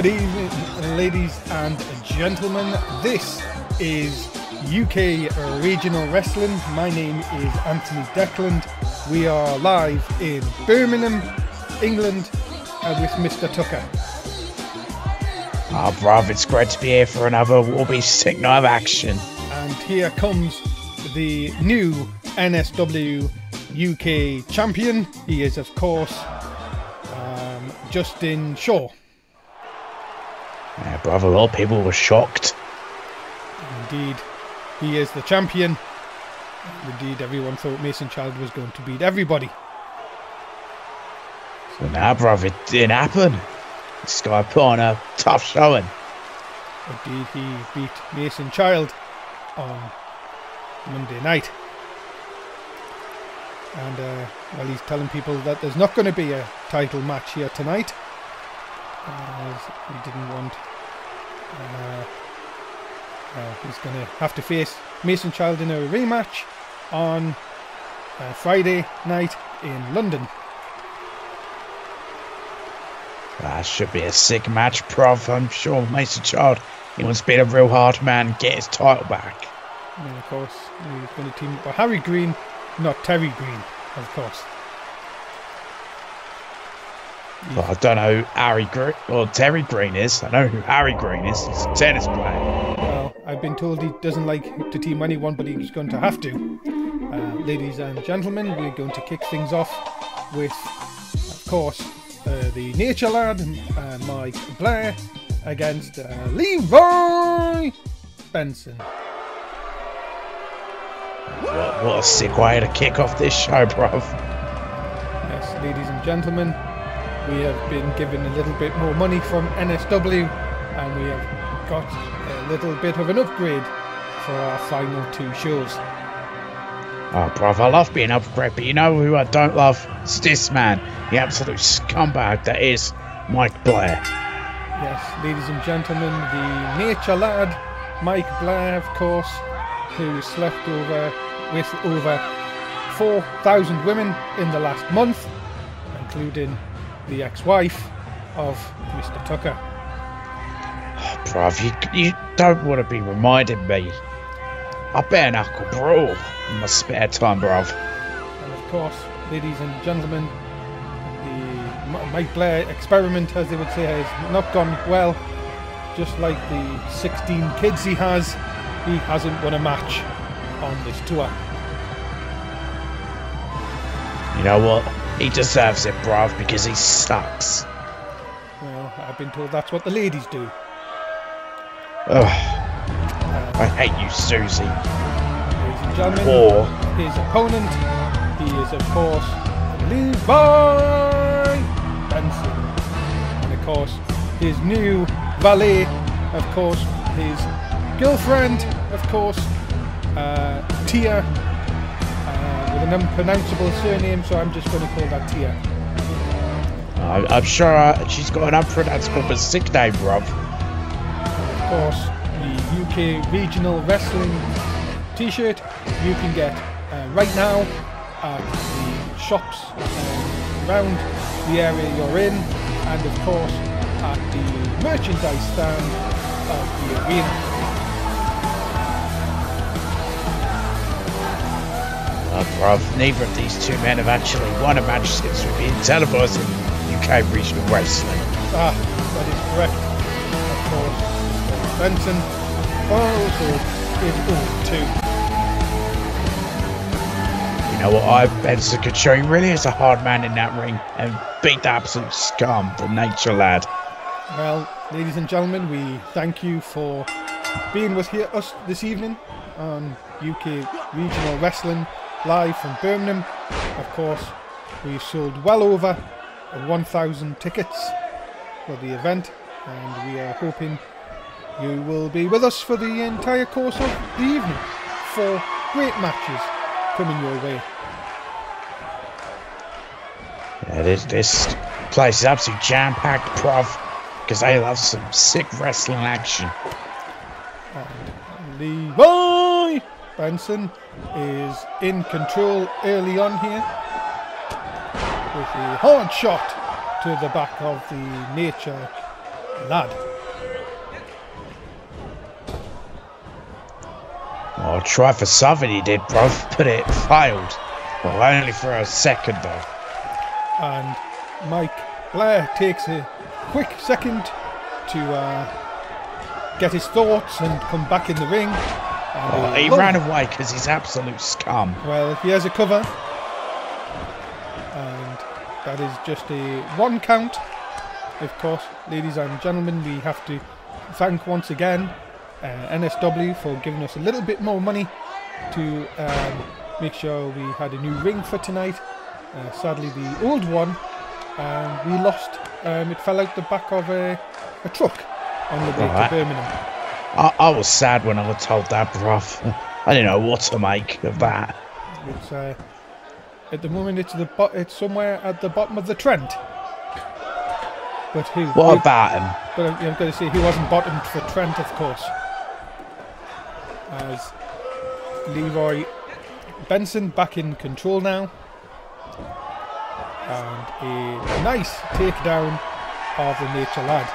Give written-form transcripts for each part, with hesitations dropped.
Good evening, ladies and gentlemen. This is UK Regional Wrestling. My name is Anthony Decland. We are live in Birmingham, England, with Mr. Tucker. Oh, bruv, it's great to be here for another Warby Sick Night of action. And here comes the new NSW UK champion. He is, of course, Justin Shaw. Yeah, bruv, a lot of people were shocked. Indeed, he is the champion. Indeed, everyone thought Mason Child was going to beat everybody. So now, bruv, it didn't happen. This guy put on a tough showing. Indeed, he beat Mason Child on Monday night. And, well, he's telling people that there's not going to be a title match here tonight. As he didn't want... he's going to have to face Mason Child in a rematch on Friday night in London. That should be a sick match, bruv. I'm sure Mason Child, he wants to be a real hard man and get his title back. And of course, he's going to team up with Harry Green, not Terry Green, of course. Well, I don't know who Harry Green or Terry Green is. I know who Harry Green is. He's a tennis player. Well, I've been told he doesn't like to team anyone, but he's going to have to. Ladies and gentlemen, we're going to kick things off with, of course, the Nature Lad, Mike Blair, against Levi Benson. What a sick way to kick off this show, bruv. Yes, ladies and gentlemen, we have been given a little bit more money from NSW, and we have got a little bit of an upgrade for our final two shows. Oh, bruv, I love being upgraded, but you know who I don't love? It's this man, the absolute scumbag that is Mike Blair. Yes, ladies and gentlemen, the Nature Lad, Mike Blair, of course, who slept with over 4,000 women in the last month, including the ex-wife of Mr. Tucker. Oh, bruv, you don't want to be reminding me. I bare knuckle brawl in my spare time, bruv. And of course, ladies and gentlemen, the Mike Blair experiment, as they would say, has not gone well. Just like the 16 kids he hasn't won a match on this tour. You know what? He deserves it, bruv, because he sucks. Well, I've been told that's what the ladies do. Ugh. I hate you, Susie. Ladies and gentlemen, Or his opponent, he is, of course, Levi Benson. And, of course, his new valet, of course, his girlfriend, of course, Tia, with an unpronounceable surname, so I'm just going to call that Tia. I'm sure she's got an unpronounceable sick name, bruv. Of course, the UK Regional Wrestling t-shirt you can get right now at the shops around the area you're in, and of course at the merchandise stand of the arena. Bruv, neither of these two men have actually won a match since we've been televising UK Regional Wrestling. Ah, that is correct. Of course, Mr. Benson also is 0-2. You know what, Benson could show he really is a hard man in that ring and beat the absolute scum, the Nature Lad. Well, ladies and gentlemen, we thank you for being with us this evening on UK Regional Wrestling, live from Birmingham. Of course, we've sold well over 1,000 tickets for the event, and we are hoping you will be with us for the entire course of the evening. 4 great matches coming your way. Yeah, this place is absolutely jam-packed, bruv, because they love some sick wrestling action. And Levi Benson is in control early on here with a hard shot to the back of the Nature lad. Oh, try for something he did, bro, but it failed. Well, only for a second, though. And Mike Blair takes a quick second to get his thoughts and come back in the ring. Oh, he ran away because he's absolute scum. Well, he has a cover. And that is just a 1 count. Of course, ladies and gentlemen, we have to thank once again NSW for giving us a little bit more money to make sure we had a new ring for tonight. Sadly, the old one we lost. It fell out the back of a truck on the way to Birmingham. I was sad when I was told that, bruv. I didn't know what to make of that. It's at the moment it's somewhere at the bottom of the Trent. But who? What about him? But I've got to say, he wasn't bottomed for Trent, of course. As Leroy Benson back in control now. And a nice takedown of the Nature Lad.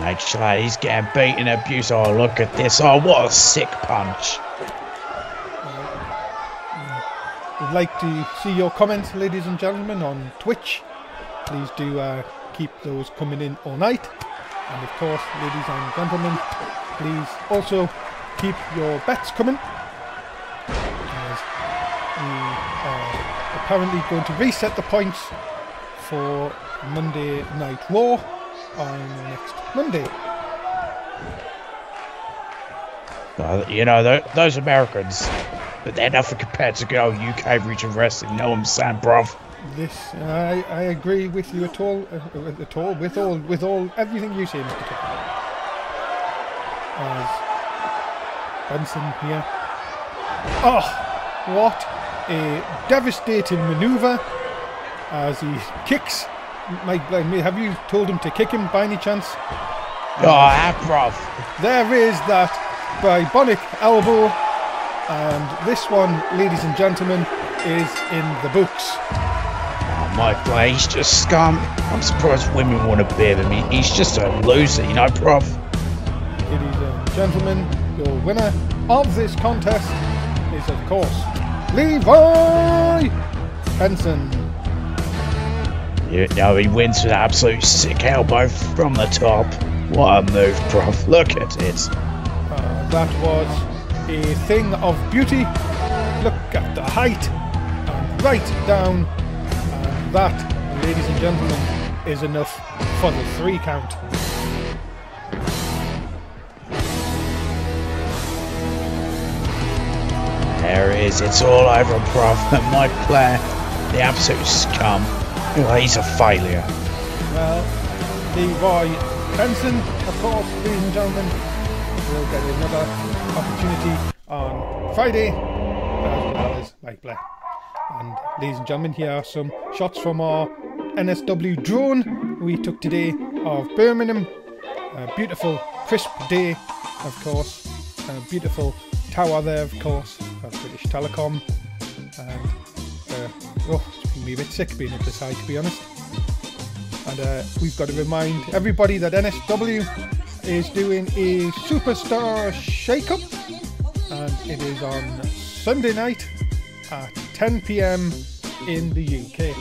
Nature Lad, he's getting beaten, abused. Oh, look at this. Oh, what a sick punch. We'd like to see your comments, ladies and gentlemen, on Twitch. Please do keep those coming in all night. And of course, ladies and gentlemen, please also keep your bets coming. As we are apparently going to reset the points for Monday Night Raw on next Monday. You know, those Americans, but they're nothing compared to good old UK region wrestling. You know what I'm saying, bruv? This, I agree with you at all, with all, everything you say, Mr. Tucker. As Benson here. Oh, what a devastating manoeuvre as he kicks. Mike, have you told him to kick him by any chance? Oh, bruv. There is that bionic elbow, and this one, ladies and gentlemen, is in the books. Mike Blair, he's just scum. I'm surprised women want to be with him. He's just a loser, you know, bruv. Ladies and gentlemen, your winner of this contest is, of course, Leroy Benson. You know, he wins with an absolute sick elbow from the top. What a move, bruv. Look at it. That was a thing of beauty. Look at the height. And right down. That, ladies and gentlemen, is enough for the 3 count. There it is, it's all over, bruv. Mike Blair, the absolute scum. Oh, he's a failure. Well, Leroy Benson, of course, ladies and gentlemen, will get another opportunity on Friday, as well as Mike Blair. And ladies and gentlemen, here are some shots from our NSW drone we took today of Birmingham. A beautiful, crisp day, of course. A beautiful tower there, of course, of British Telecom. And, it's making me a bit sick being up this high, to be honest. And we've got to remind everybody that NSW is doing a Superstar Shake-Up. And it is on Sunday night at 10 PM in the UK.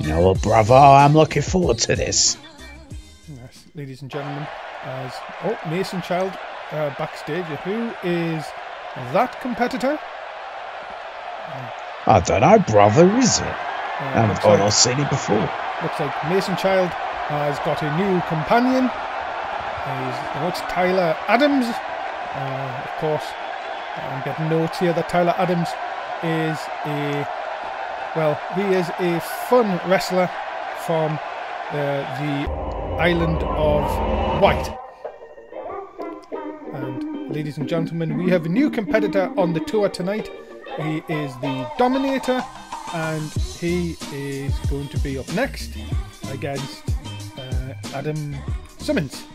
You know what, brother? I'm looking forward to this. Yes, ladies and gentlemen, as Mason Child backstage. Who is that competitor? I don't know, brother. Is it? I've seen it before. Looks like Mason Child has got a new companion. It's Tyler Adams. Of course, I'm getting notes here that Tyler Adams is he is a fun wrestler from the island of Wight. And ladies and gentlemen, we have a new competitor on the tour tonight. He is the Dominator, and he is going to be up next against Adam Simmons.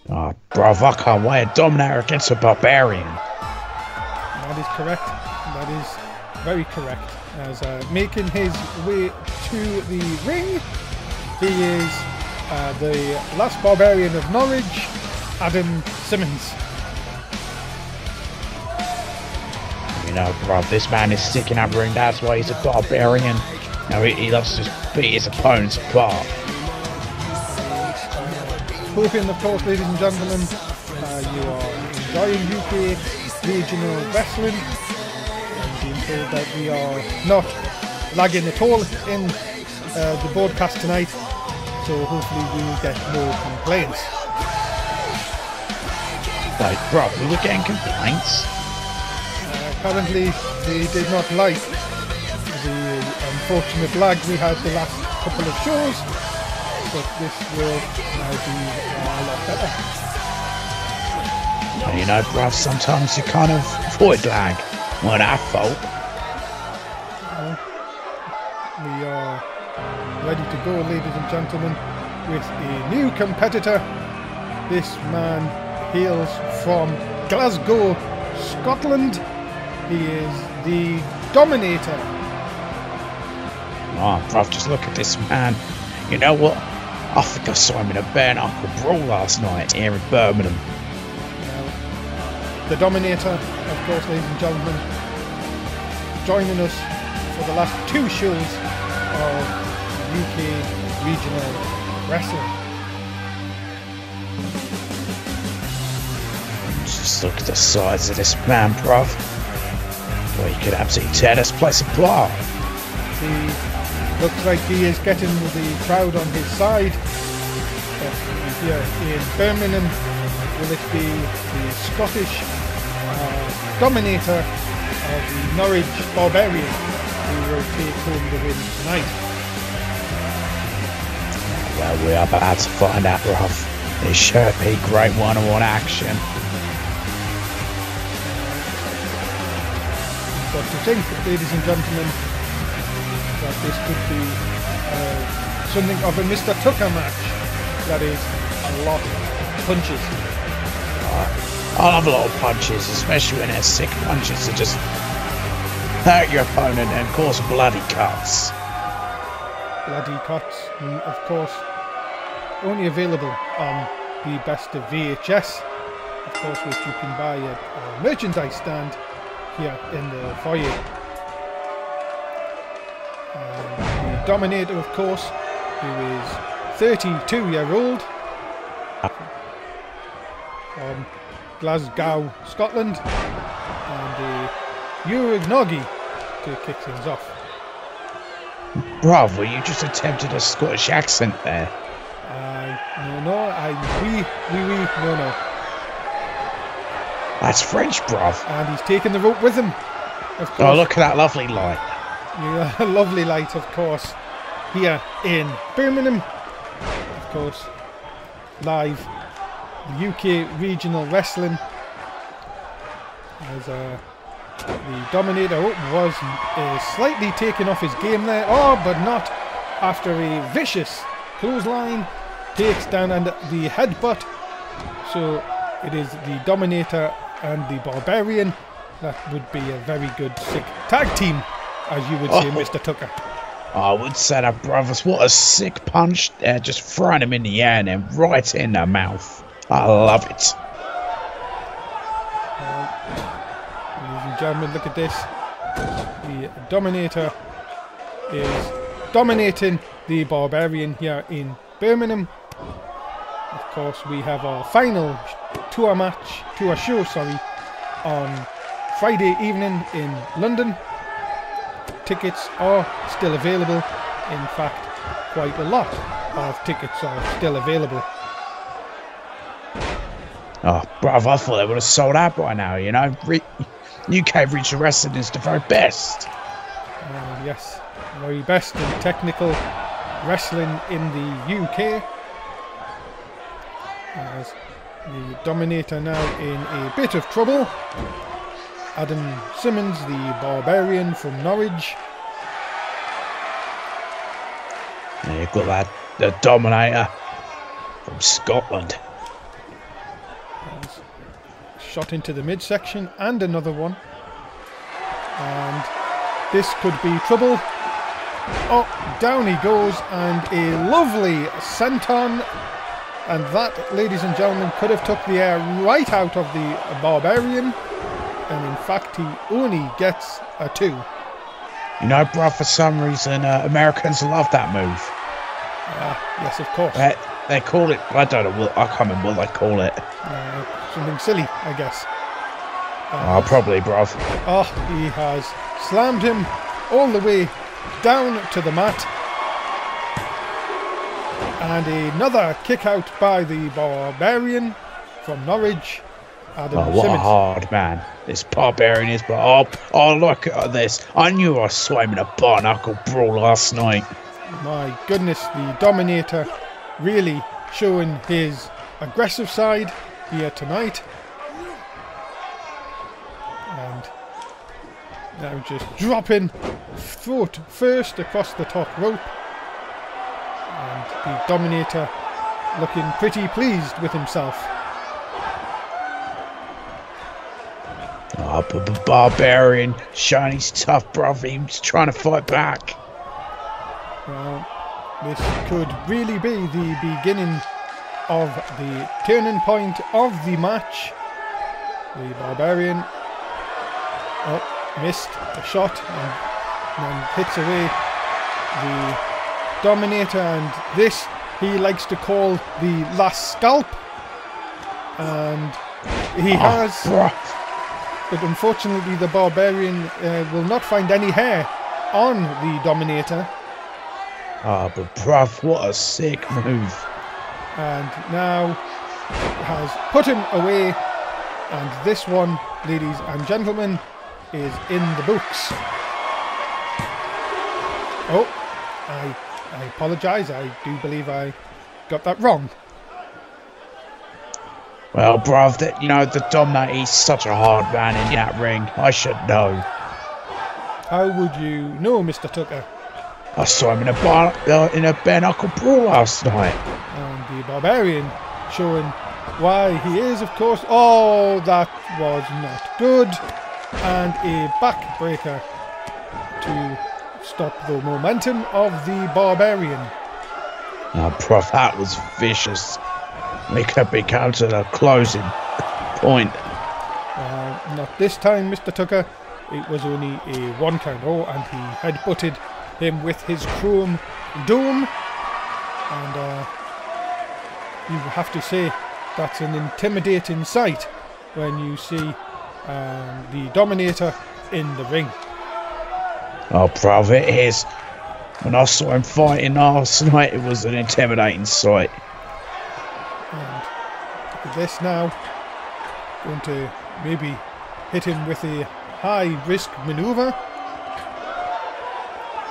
Oh, bruv, I can't wait. A Dominator against a Barbarian. That is correct. That is very correct. As making his way to the ring, he is the last Barbarian of Norwich, Adam Simmons. You know, bruv, this man is sticking up ring. That's why he's a Barbarian. No, he loves to just beat his opponents apart. Hoping, of course, ladies and gentlemen, you are enjoying UK regional wrestling and being told that we are not lagging at all in the broadcast tonight, so hopefully we will get no complaints. Like, bro, we were getting complaints. Apparently they did not like the unfortunate lag we had the last couple of shows, but this will now be a lot better. Well, you know, bruv, sometimes you kind of avoid lag. Not our fault. We are ready to go, ladies and gentlemen, with a new competitor. This man hails from Glasgow, Scotland. He is the Dominator. Oh, bruv, just look at this man. You know what? I think I saw him in a bare knuckle brawl last night here in Birmingham. The Dominator, of course, ladies and gentlemen, joining us for the last 2 shows of UK regional wrestling. Just look at the size of this man, bruv. Boy, he could absolutely tear this place apart. He looks like he is getting the crowd on his side. Here in Birmingham, will it be the Scottish Dominator of the Norwich Barbarian who will take home the win tonight? Well, we are about to find out, bruv. This should be great one-on-one action. But to think, ladies and gentlemen, that this could be something of a Mr. Tucker match. That is a lot of punches. I love a lot of punches, especially when they're sick punches that just hurt your opponent and cause bloody cuts. Bloody cuts, and of course, only available on the Best of VHS, of course, which you can buy at our merchandise stand here in the foyer. The Dominator, of course, who is 32-year-old from Glasgow, Scotland, and Urignogi to kick things off. Bravo, you just attempted a Scottish accent there. No, no. That's French, bruv. And he's taking the rope with him, of course. Oh, look at that lovely light. Yeah, a lovely light, of course, here in Birmingham. Of course, live UK regional wrestling. As the Dominator was slightly taken off his game there. Oh, but not after a vicious clothesline. Takes down and the headbutt. So it is the Dominator and the Barbarian. That would be a very good sick tag team, as you would say, Mr. Tucker. I would say that, brothers. What a sick punch there, just throwing him in the air and then right in the mouth. I love it. Ladies and gentlemen, look at this. The Dominator is dominating the Barbarian here in Birmingham. Of course, we have our final tour show, on Friday evening in London. Tickets are still available. In fact, quite a lot of tickets are still available. Oh, bruv, I thought they would have sold out by now, you know. UK regional wrestling is the very best. Yes, very best in technical wrestling in the UK. As the Dominator now in a bit of trouble. Adam Simmons, the Barbarian from Norwich. And you've got the Dominator from Scotland. Shot into the midsection and another one. And This could be trouble. Oh, down he goes, and a lovely senton. And that, ladies and gentlemen, could have took the air right out of the Barbarian. And in fact, he only gets a 2. You know, bruv, for some reason, Americans love that move. Yes, of course. They call it, I don't know, I can't remember what they call it. Something silly, I guess. Probably, bruv. Oh, he has slammed him all the way down to the mat. And another kick out by the Barbarian from Norwich. Adam what Simmons. a hard man this Barbarian is. But oh, look at this. I knew I saw him in a bar-knuckle brawl last night. My goodness, the Dominator really showing his aggressive side here tonight. And now just dropping foot first across the top rope. And the Dominator looking pretty pleased with himself. Barbarian showing he's tough, bruv. He's trying to fight back. Well, this could really be the beginning of the turning point of the match. The Barbarian missed a shot and then hits away the Dominator, and this he likes to call the last scalp, and he has, but unfortunately the Barbarian will not find any hair on the Dominator. But bruv, what a sick move. And now has put him away, and this one, ladies and gentlemen, is in the books. Oh, I apologise, I do believe I got that wrong. Well, bruv, you know, the Dominator, he's such a hard man in that ring. I should know. How would you know, Mr. Tucker? I saw him in a bare-knuckle brawl last night. And the Barbarian showing why he is, of course. Oh, that was not good. And a backbreaker to stop the momentum of the Barbarian. Oh, bruv, that was vicious. We could be come to the closing point. Not this time, Mr. Tucker. It was only a 1 count. Oh, and he headbutted him with his chrome dome. And you have to say that's an intimidating sight when you see the Dominator in the ring. Oh, bruv, it is. When I saw him fighting last night, it was an intimidating sight. And look at this now. Going to maybe hit him with a high risk maneuver.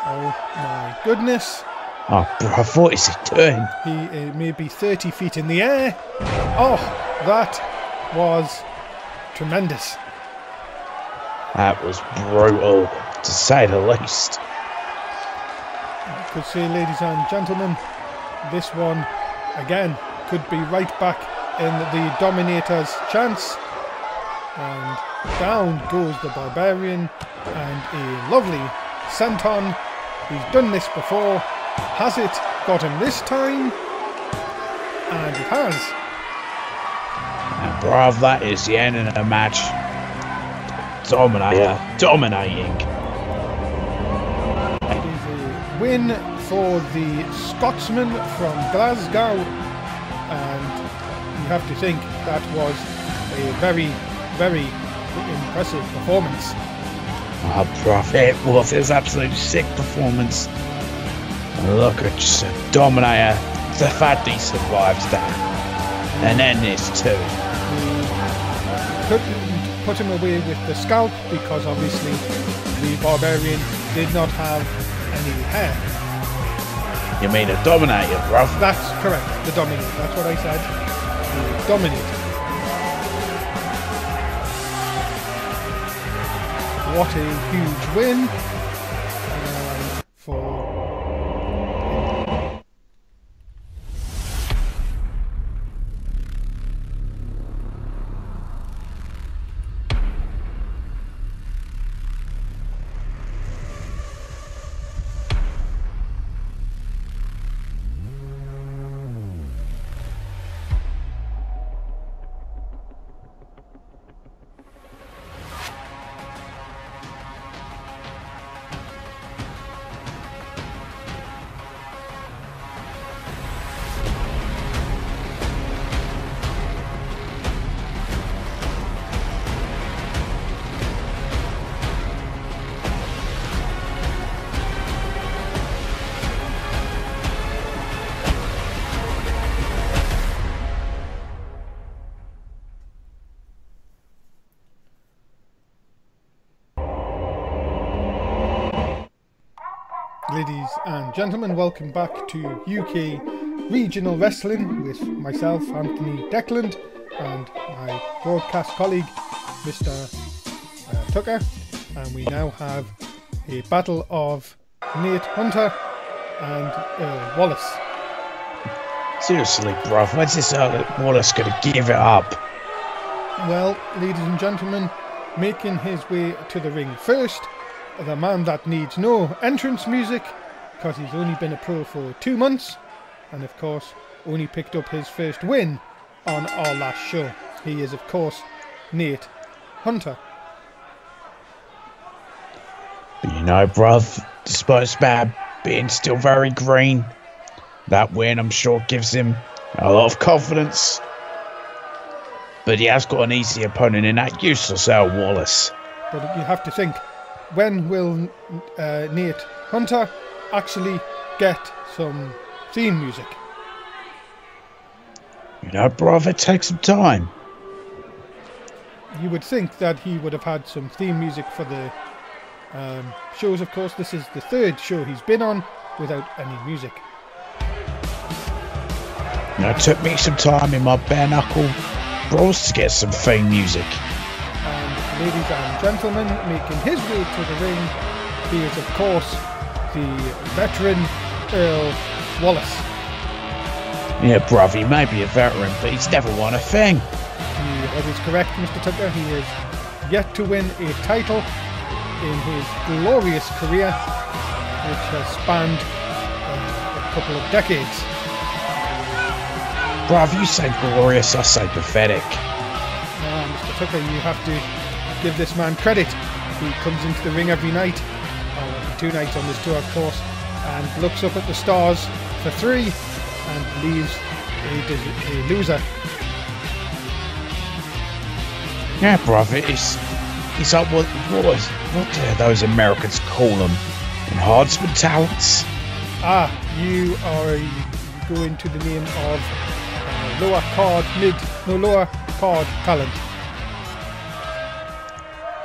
Oh my goodness. Oh, bruv, what is he doing? He may be 30 feet in the air. Oh, that was tremendous. That was brutal, to say the least. I could say, ladies and gentlemen, this one, again, could be right back in the Dominator's chance. And down goes the Barbarian, and a lovely senton. He's done this before. Has it got him this time? And it has. And bruv, that is the end of the match. Dominator dominating. It is a win for the Scotsman from Glasgow, and you have to think that was a very, very impressive performance. Oh, bruv, it was an absolute sick performance. And look at just a Dominator. The fact he survives that. And then this too. Couldn't put him away with the scalp because obviously the Barbarian did not have any hair. You mean a Dominator, bruv? That's correct, the Dominator. That's what I said. The Dominator. What a huge win for... Ladies and gentlemen, welcome back to UK Regional Wrestling with myself, Anthony Decland, and my broadcast colleague, Mr. Tucker. And we now have a battle of Nate Hunter and Earl Wallace. Seriously, bruv, when's this Earl Wallace going to give it up? Well, ladies and gentlemen, making his way to the ring first, the man that needs no entrance music, because he's only been a pro for 2 months, and of course only picked up his first win on our last show. He is of course Nate Hunter. But you know, bruv, despite his bad being still very green, that win I'm sure gives him a lot of confidence. But he has got an easy opponent in that useless Earl Wallace. But you have to think, when will Nate Hunter actually get some theme music? You know, bruv, it takes some time. You would think that he would have had some theme music for the shows. Of course, this is the third show he's been on without any music. You know, it took me some time in my bare knuckle brawls to get some theme music. And ladies and gentlemen, making his way to the ring, he is of course the veteran Earl Wallace. Yeah, bruv, he may be a veteran, but he's never won a thing. That is correct, Mr. Tucker. He has yet to win a title in his glorious career, which has spanned a couple of decades. Bruv, you say glorious, I say pathetic. Mr. Tucker, you have to give this man credit. He comes into the ring every night, or 2 nights on this tour of course, and looks up at the stars for 3 and leaves a loser. Yeah, bruv, it's like what do those Americans call them? Enhancement talents? Ah, you are going to the name of lower card talent.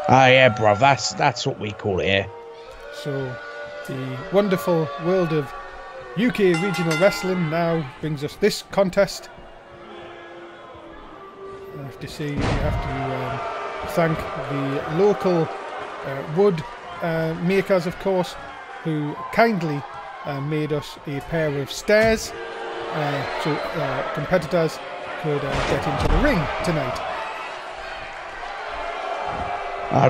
Ah, yeah, bruv, that's what we call it here. So, the wonderful world of UK regional wrestling now brings us this contest. I have to say, we have to thank the local wood makers, of course, who kindly made us a pair of stairs so competitors could get into the ring tonight.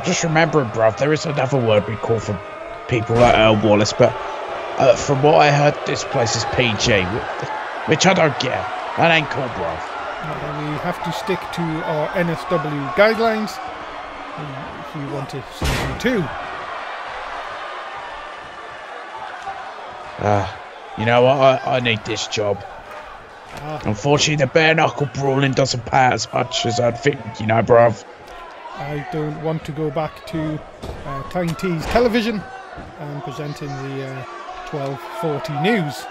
Just remember, bruv, there is another word we call for people like Earl Wallace, but from what I heard, this place is PG, which I don't get. That ain't cool, bruv. We have to stick to our NSW guidelines if we want to season 2. You know what? I need this job. Unfortunately, the bare knuckle brawling doesn't pay as much as I'd think, you know, bruv. I don't want to go back to Tyne T's television and presenting the 12:40 news.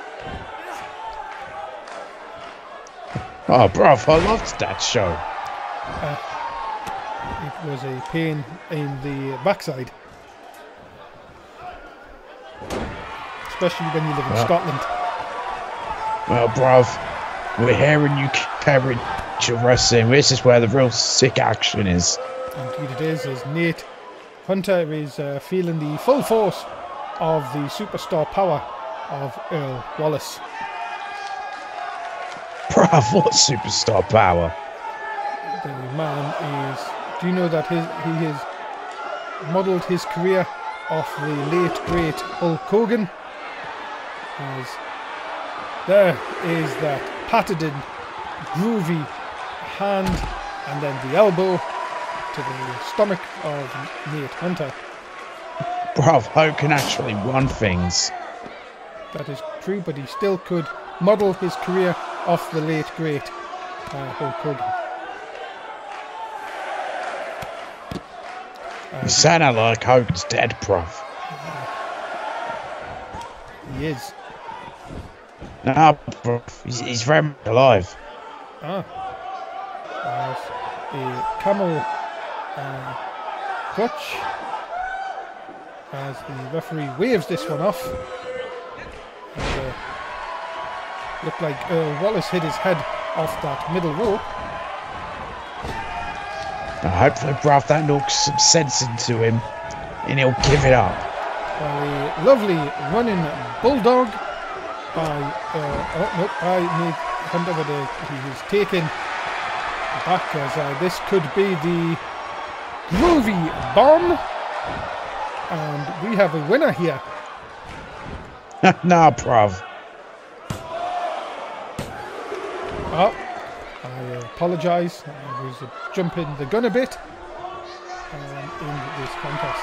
Oh, bruv, I loved that show. It was a pain in the backside. Especially when you live in Scotland. Well, bruv, we're here in UK Regional Wrestling. This is where the real sick action is. Indeed it is, as Nate Hunter is feeling the full force of the superstar power of Earl Wallace. Bruv, what superstar power? The man is... Do you know that he has modelled his career off the late great Hulk Hogan? As there is that patented groovy hand and then the elbow to the stomach of Nate Hunter. Bruv, Hogan actually won things. That is true, but he still could model his career off the late great Hulk Hogan. You sound like Hogan's dead, bruv. He is. No, bruv, he's very much alive. As a camel clutch, as the referee waves this one off. Looked like Earl Wallace hit his head off that middle rope. Hopefully, bruv, that knocks some sense into him and he'll give it up. A lovely running bulldog by Nate Hunter, but he was taken back as this could be the Groovy Bomb. And we have a winner here. Nah, bruv. Oh, I apologise. I was jumping the gun a bit in this contest.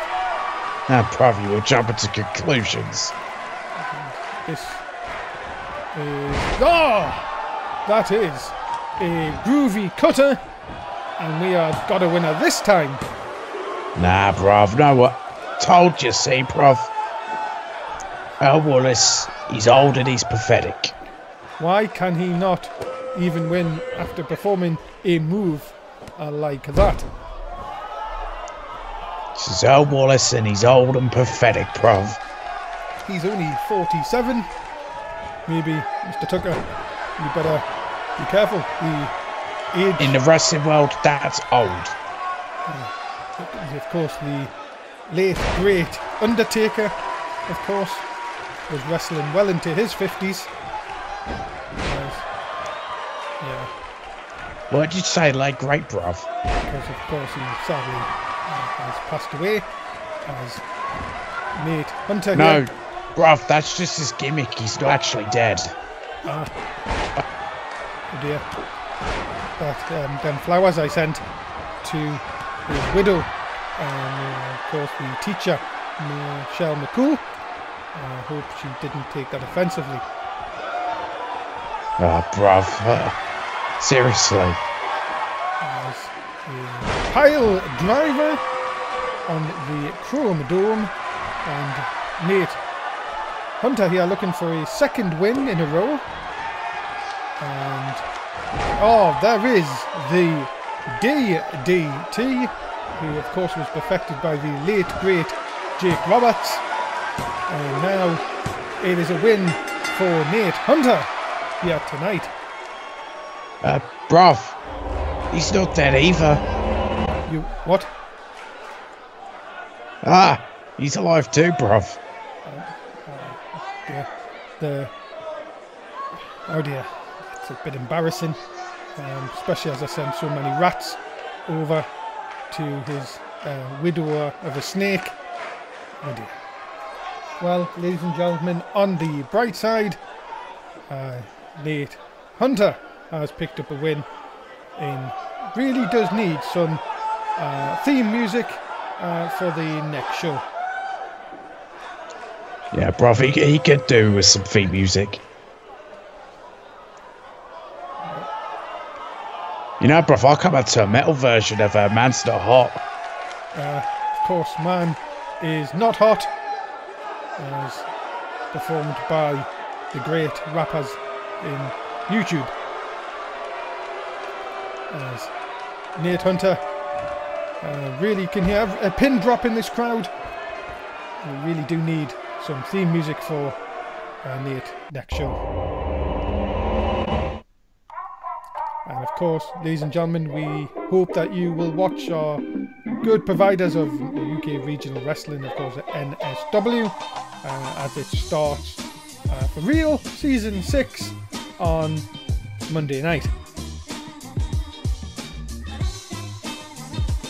Nah, bruv, you will jump into conclusions. This is... that is a groovy cutter. And we have got a winner this time. Nah, bruv, no what? Told you, see, bruv. Earl Wallace, he's old and he's pathetic. Why can he not even win after performing a move like that? This is Earl Wallace and he's old and pathetic, bruv. He's only 47. Maybe, Mr. Tucker, you better be careful. The age... In the wrestling world, that's old. Of course, the late, great Undertaker, of course, was wrestling well into his 50s. Yeah. What did you say, like great, bruv? Because, of course, he sadly has passed away as Nate Hunter. No, here. bruv, that's just his gimmick. He's not actually dead. Oh dear. But them flowers I sent to his widow and, of course, the teacher, Michelle McCool. I hope she didn't take that offensively. Oh, bruv. Seriously. As a pile driver on the Chrome Dome, and Nate Hunter here looking for a second win in a row. And there is the DDT, who of course was perfected by the late great Jake Roberts. And now it is a win for Nate Hunter here tonight. Bruv, he's not dead either. You what? Ah, he's alive too, bruv. Oh dear, it's a bit embarrassing, especially as I sent so many rats over to his widower of a snake. Oh dear. Well, ladies and gentlemen, on the bright side, Nate Hunter has picked up a win and really does need some theme music for the next show. Yeah, bruv, he could do with some theme music. You know, bruv, I'll come out to a metal version of Man's Not Hot. Of course, Man is Not Hot, as performed by the great rappers in YouTube. As Nate Hunter really can hear a pin drop in this crowd. We really do need some theme music for Nate next show. And of course, ladies and gentlemen, we hope that you will watch our good providers of UK regional wrestling, of course, at NSW, as it starts for real, season 6 on Monday night.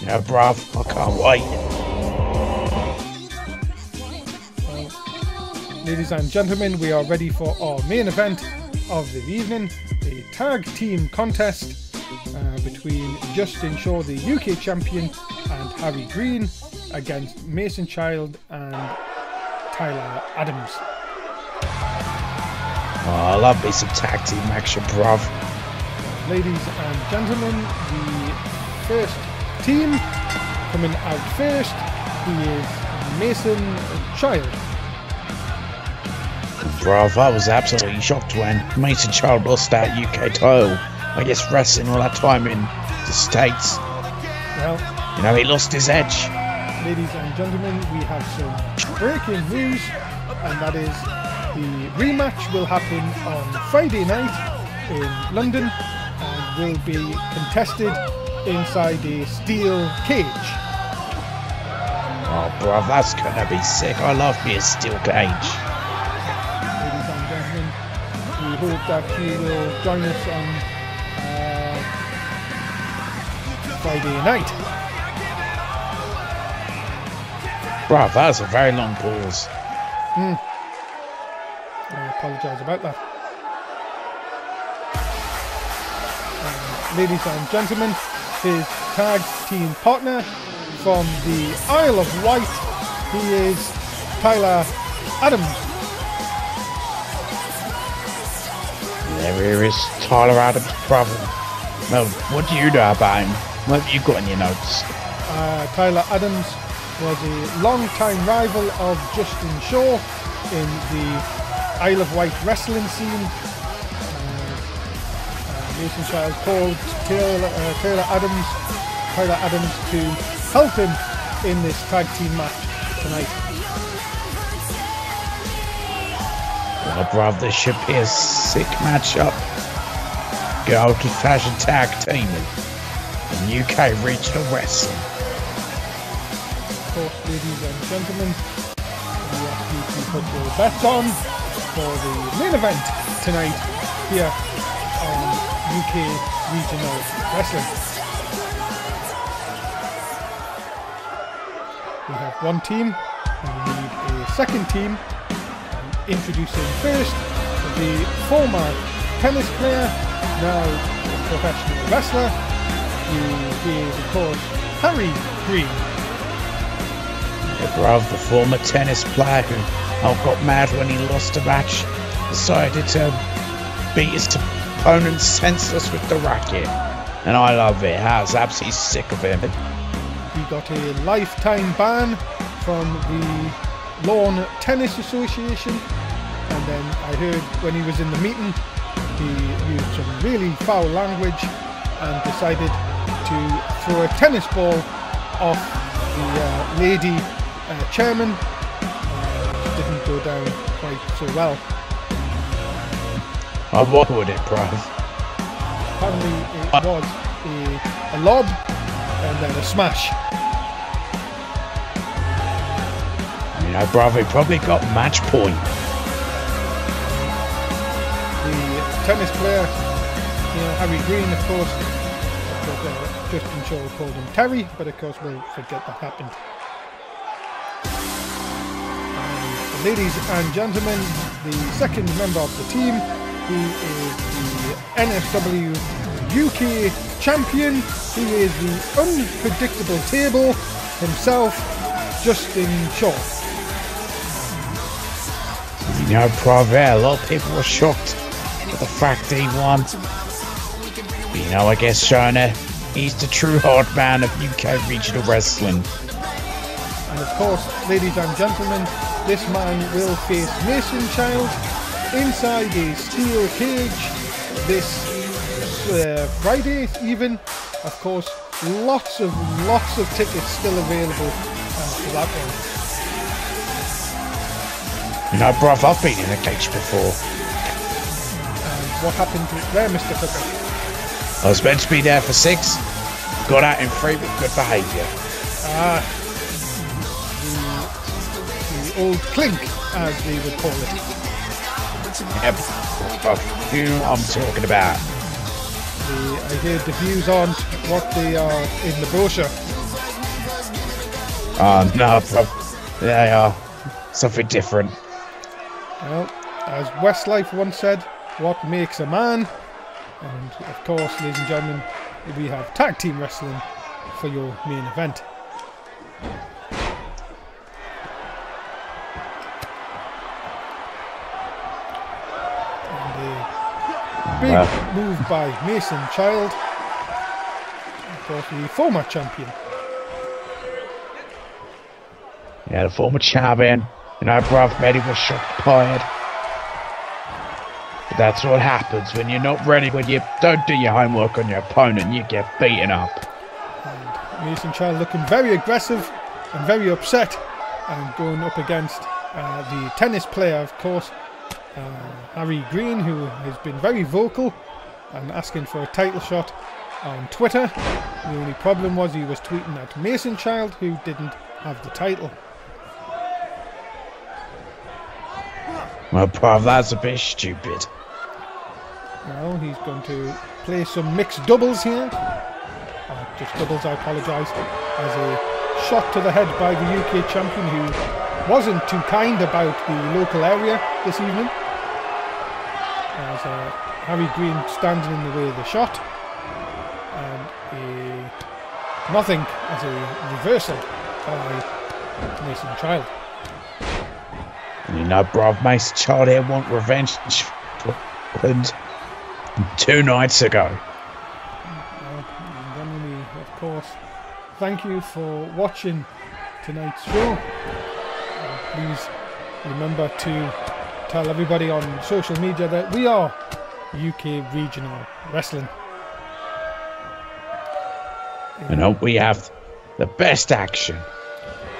Yeah, bruv, I can't wait. Ladies and gentlemen, we are ready for our main event of the evening, a tag team contest between Justin Shaw, the UK champion, and Harry Green against Mason Child and Tyler Adams. Oh, I love me some tag team action, bruv. Ladies and gentlemen, the first team coming out first is Mason Child. Bruv, I was absolutely shocked when Mason Child lost that UK title. I guess wrestling all that time in the States. Well, you know, he lost his edge. Ladies and gentlemen, we have some breaking news, and that is The rematch will happen on Friday night in London and will be contested inside a steel cage. Oh, bruv, that's gonna be sick. I love me a steel cage. Ladies and gentlemen, we hope that you will join us on Friday night. Bruv, that was a very long pause. I apologise about that. Ladies and gentlemen, his tag team partner from the Isle of Wight, he is Tyler Adams. There is Tyler Adams' brother. Well, what do you know about him? What have you got in your notes? Tyler Adams was a long-time rival of Justin Shaw in the Isle of Wight wrestling scene. Mason Child called Tyler Adams to help him in this tag team match tonight. Well, bruv, this should be a sick matchup. Good old-fashioned tag teaming in UK regional wrestling. Of course, ladies and gentlemen, we ask you to put your bets on for the main event tonight here on UK Regional Wrestling. We have one team and we need a second team. Introducing first the former tennis player, now a professional wrestler, who is of course Harry Green. Yeah, bruv, the former tennis player who got mad when he lost a match, decided to beat his opponent senseless with the racket. And I love it. I was absolutely sick of him. He got a lifetime ban from the Lawn Tennis Association, and then I heard when he was in the meeting he used some really foul language and decided to throw a tennis ball off the lady chairman. It didn't go down quite so well. What would it, bruv? Apparently it was a lob and then a smash. You know, bruv, he probably got match point. The tennis player, Harry Green, of course, Justin Shaw called him Terry, but of course we'll forget that happened. And ladies and gentlemen, the second member of the team, he is the NSW UK champion. He is the unpredictable table himself, Justin Shaw. You know, bruv, a lot of people were shocked at the fact that he won. But, you know, I guess Shona, he's the true hard man of UK regional wrestling. And of course, ladies and gentlemen, this man will face Mason Child inside a steel cage this Friday even. Of course, lots of tickets still available for that one. You know, bruv, I've been in a cage before. And what happened there, Mr. Tucker? I was meant to be there for 6, got out in 3 with good behaviour. The old clink, as they would call it. Yep, bruv, you know what I'm talking about. I heard the views aren't what they are in the brochure. No, bruv, they are something different. Well, as Westlife once said, what makes a man? And of course, ladies and gentlemen, we have tag team wrestling for your main event. And a big move by Mason Child, of course, the former champion. Yeah, the former champion. You know, bruv, Eddie was shocked by it. But that's what happens when you're not ready, when you don't do your homework on your opponent, you get beaten up. And Mason Child looking very aggressive and very upset, and going up against the tennis player, of course, Harry Green, who has been very vocal and asking for a title shot on Twitter. The only problem was he was tweeting at Mason Child, who didn't have the title. Well, bruv, that's a bit stupid. Well, he's going to play some mixed doubles here. Just doubles, I apologise. As a shot to the head by the UK champion, who wasn't too kind about the local area this evening. As Harry Green standing in the way of the shot. And nothing as a reversal by Mason Child. You know, bruv, Mason Child here want revenge and 2 nights ago. And then we, of course, thank you for watching tonight's show. Please remember to tell everybody on social media that we are UK Regional Wrestling. And hope we have the best action.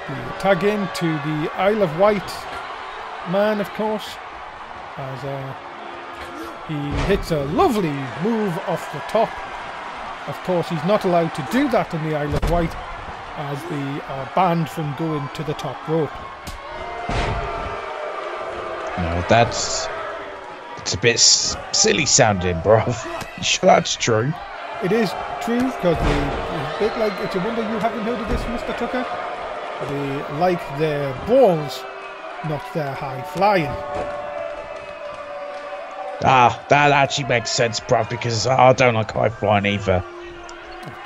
The tag in to the Isle of Wight man, of course, as he hits a lovely move off the top. Of course, he's not allowed to do that in the Isle of Wight, as they are banned from going to the top rope. No, that's a bit silly sounding, bruv. You sure that's true? It is true, because a bit like, it's a wonder you haven't heard of this, Mr. Tucker. They like their balls, not their high flying. Ah, that actually makes sense, bruv, because I don't like high flying either.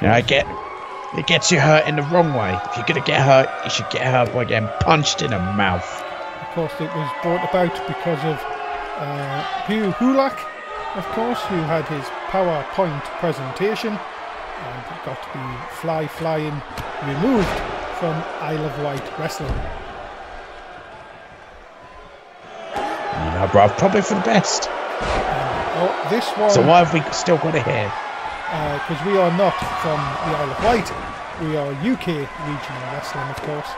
You know, it gets you hurt in the wrong way. If you're gonna get hurt, you should get hurt by getting punched in the mouth. Of course, it was brought about because of Hugh Hulak, of course, who had his PowerPoint presentation and got the flying removed from Isle of Wight Wrestling. You know, bruv, probably for the best. This one. So why have we still got it here? Because we are not from the Isle of Wight. We are UK Regional Wrestling, of course.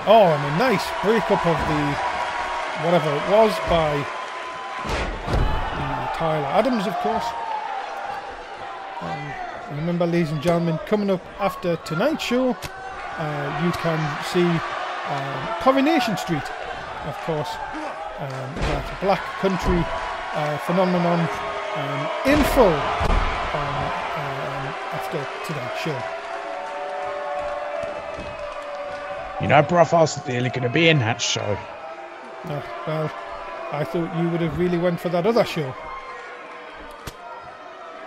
And a nice breakup of the whatever it was by Tyler Adams, of course. Remember, ladies and gentlemen, coming up after tonight's show, you can see Coronation Street, of course, that Black Country phenomenon in full after tonight's show. You know, bruv, I was nearly going to be in that show. Well, I thought you would have really went for that other show.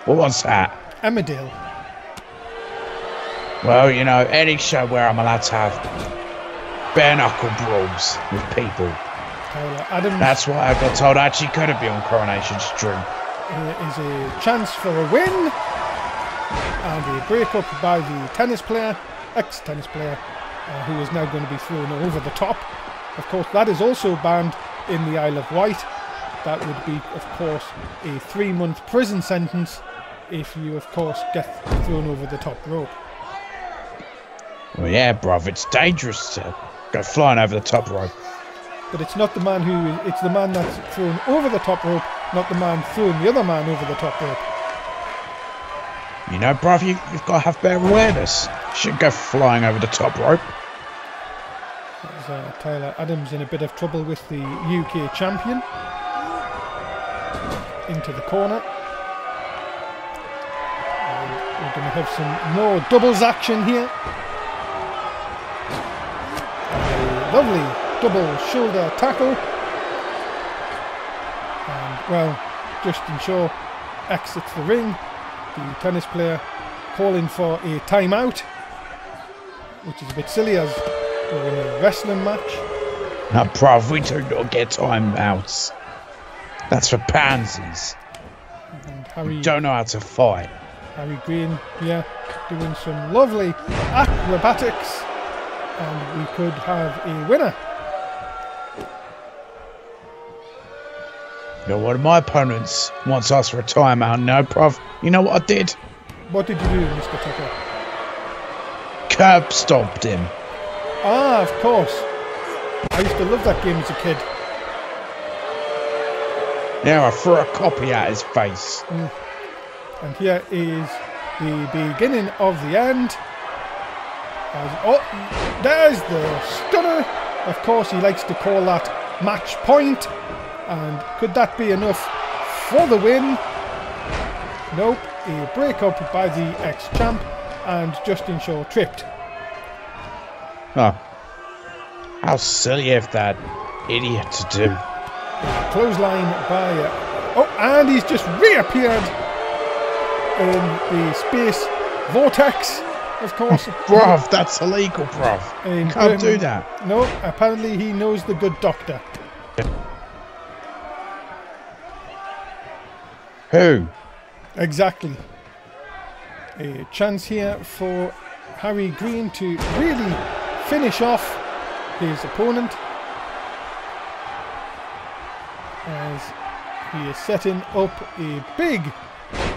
What was that? Emmerdale. Well, you know, any show where I'm allowed to have bare knuckle brawls with people. Tyler Adams. That's why I got told I actually couldn't be on Coronation Street. Is a chance for a win and a breakup by the tennis player, ex-tennis player, who is now going to be thrown over the top. Of course, that is also banned in the Isle of Wight. That would be, of course, a 3-month prison sentence if you, of course, get thrown over the top rope. Well, yeah, bruv, it's dangerous to go flying over the top rope. But it's not the man it's the man that's thrown over the top rope, not the man throwing the other man over the top rope. You know, bruv, you've got to have better awareness. You shouldn't go flying over the top rope. There's Tyler Adams in a bit of trouble with the UK champion. Into the corner. And we're going to have some more doubles action here. And a lovely double shoulder tackle. And, well, Justin Shaw exits the ring. The tennis player calling for a timeout, which is a bit silly as we're in a wrestling match. No, bruv, we do not get timeouts. That's for pansies. And Harry, we don't know how to fight. Harry Green, yeah, doing some lovely acrobatics, and we could have a winner. You know, one of my opponents wants us for a timeout. No, bruv, you know what I did? What did you do, Mr. Tucker? Curb stomped him. Ah, of course. I used to love that game as a kid. Yeah, I threw a copy at his face. And here is the beginning of the end. Oh, there's the stunner. Of course, he likes to call that match point. And could that be enough for the win? Nope. A breakup by the ex-champ, and Justin Shaw tripped. Oh. How silly of that idiot to do. Clothesline by... oh, and he's just reappeared in the space vortex, of course. Bruv, that's illegal, bruv. You can't do that. No, apparently he knows the good doctor. Who? Exactly. A chance here for Harry Green to really finish off his opponent, as he is setting up a big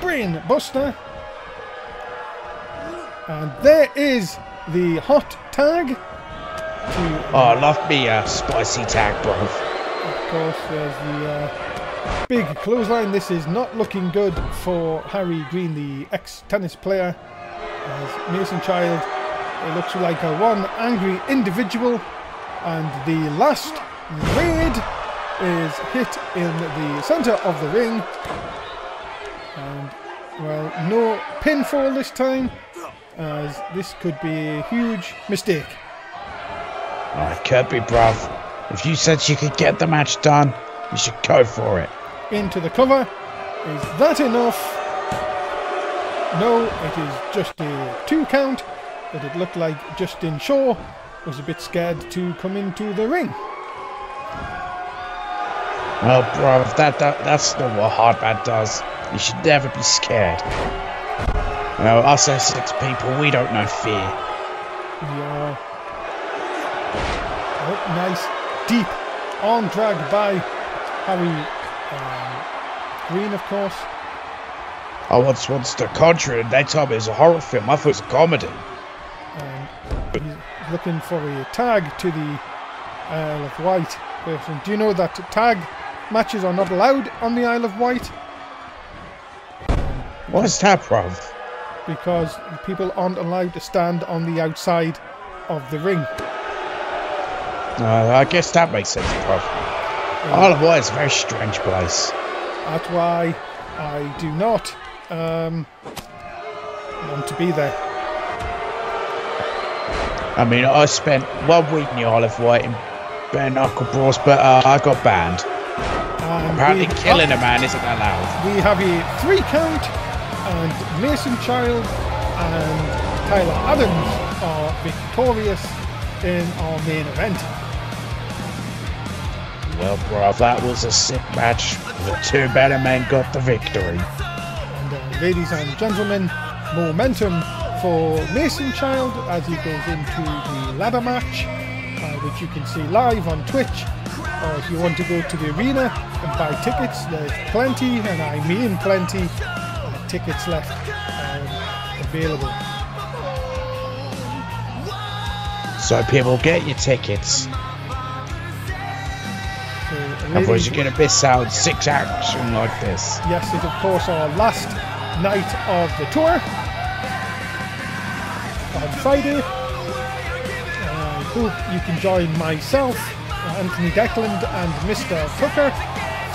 brain buster. And there is the hot tag. Oh, love me a spicy tag, bro. Of course, there's the big clothesline. This is not looking good for Harry Green, the ex-tennis player, as Mason Child looks like a one angry individual. And the last raid is hit in the centre of the ring. And, well, no pinfall this time, as this could be a huge mistake. Oh, it could be, bruv. If you said you could get the match done, you should go for it. Into the cover. Is that enough? No, it is just a 2 count, but it looked like Justin Shaw was a bit scared to come into the ring. Well, bruv, that's not what Hardman does. You should never be scared. You know, us Essex people, we don't know fear. Yeah. Oh, nice deep arm drag by Harry Green, of course. I once watched The Conjuring, and they told me it was a horror film. I thought it was a comedy. And he's looking for a tag to the Isle of Wight person. Do you know that tag matches are not allowed on the Isle of Wight? What's that, bruv? Because people aren't allowed to stand on the outside of the ring. I guess that makes sense, bruv. Isle of Wight is a very strange place. That's why I do not want to be there. I mean, I spent 1 week in the Isle of Wight in bare knuckle brawls, but I got banned. Apparently killing a man isn't allowed. We have a 3 count, and Mason Child and Tyler Adams are victorious in our main event. Well, bruv, that was a sick match. The 2 better men got the victory. And ladies and gentlemen, momentum for Mason Child as he goes into the ladder match, which you can see live on Twitch. Or if you want to go to the arena and buy tickets, there's plenty, and I mean plenty, tickets left available. So people, get your tickets. Otherwise you're going to miss out on 6 action like this. Yes, it's of course our last night of the tour on Friday. I hope you can join myself, Anthony Decland and Mr. Tucker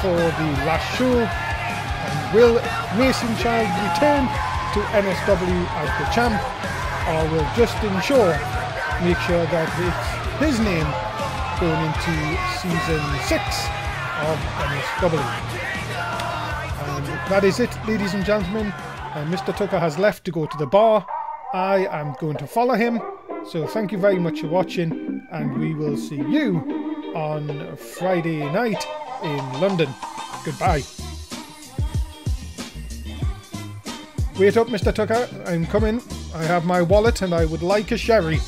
for the last show. And will Mason Child return to NSW as the champ, or will Justin Shaw make sure that it's his name going into season 6 of NSW? And that is it, ladies and gentlemen. Mr. Tucker has left to go to the bar. I am going to follow him. So thank you very much for watching, and we will see you on Friday night in London. Goodbye. Wait up, Mr. Tucker. I'm coming. I have my wallet and I would like a sherry.